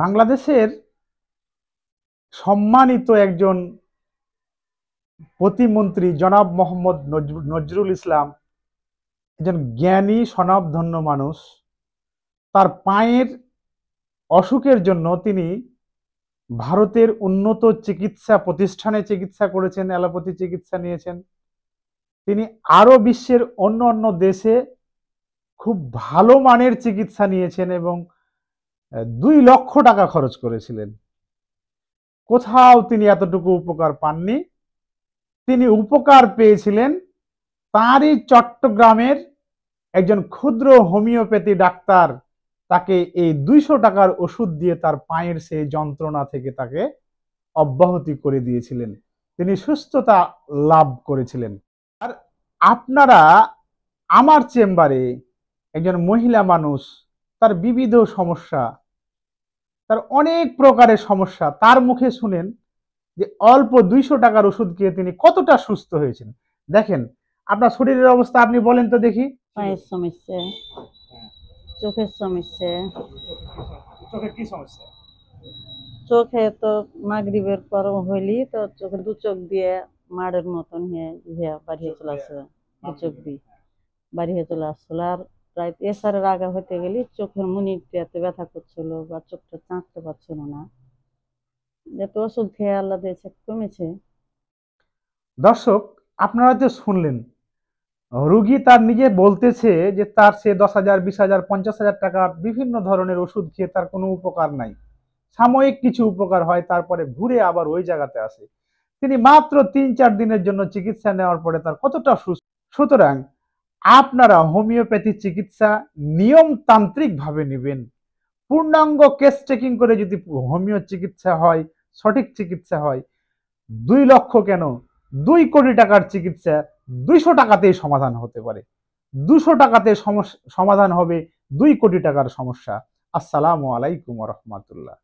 বাংলাদেশের সম্মানিত একজন প্রতিমন্ত্রী জনাব মোহাম্মদ নজরুল ইসলাম একজন জ্ঞানী স্বনামধন্য মানুষ। তার পায়ের অসুখের জন্য তিনি ভারতের উন্নত চিকিৎসা প্রতিষ্ঠানে চিকিৎসা করেছেন, অ্যালোপ্যাথি চিকিৎসা নিয়েছেন। তিনি আরও বিশ্বের অন্য অন্য দেশে খুব ভালো মানের চিকিৎসা নিয়েছেন এবং 2 লক্ষ টাকা খরচ করেছিলেন। কোথাও তিনি এতটুকু উপকার পাননি। তিনি উপকার পেয়েছিলেন তারই চট্টগ্রামের একজন ক্ষুদ্র হোমিওপ্যাথি ডাক্তার তাকে এই 200 টাকার ওষুধ দিয়ে তার পায়ের সেই যন্ত্রণা থেকে তাকে অব্যাহতি করে দিয়েছিলেন। তিনি সুস্থতা লাভ করেছিলেন। আর আপনারা আমার চেম্বারে একজন মহিলা মানুষ, তার বিবিধ সমস্যা, তার অনেক প্রকারের সমস্যা তার মুখে শুনেন যে অল্প 200 টাকার ওষুধ খেয়ে তিনি কতটা সুস্থ হয়েছেন। দেখেন আপনার শরীরের অবস্থা, আপনি বলেন তো দেখি। পায়ের সমস্যা, চোখের সমস্যা। চোখের কি সমস্যা? চোখে তো মাগরিবের পর হইলি তো চোখে 2 চোখ দিয়ে মাড়ের মতন বাড়িয়ে চলে আসছে। 2 চোখ দিয়ে বাড়িয়ে চলে আসছিল। আর প্রায় এসারের আগা হইতে গেলে চোখের মনিটাতে ব্যথা করছিল বা চোখটা চাঁদতে পারছিল না। যেত ওষুধ খেয়ে আল্লাহ দিয়েছে কমেছে। দর্শক, আপনারা তো শুনলেন, রোগী তার নিজে বলতেছে যে তার সে 10,000, 20,000, 50,000 টাকা বিভিন্ন ধরনের ওষুধ খেয়ে তার কোনো উপকার নাই। সাময়িক কিছু উপকার হয়, তারপরে ঘুরে আবার ওই জায়গাতে আসে। তিনি মাত্র 3-4 দিনের জন্য চিকিৎসা নেওয়ার পরে তার কতটা সুস্থ। সুতরাং আপনারা হোমিওপ্যাথি চিকিৎসা নিয়মতান্ত্রিক ভাবে নেবেন। পূর্ণাঙ্গ কেস চেকিং করে যদি হোমিও চিকিৎসা হয়, সঠিক চিকিৎসা হয়, 2 লক্ষ কেন 2 কোটি টাকার চিকিৎসা 200 টাকাতেই সমাধান হতে পারে। 200 টাকাতে সমাধান হবে 2 কোটি টাকার সমস্যা। আসসালামু আলাইকুম ওয়া রাহমাতুল্লাহ।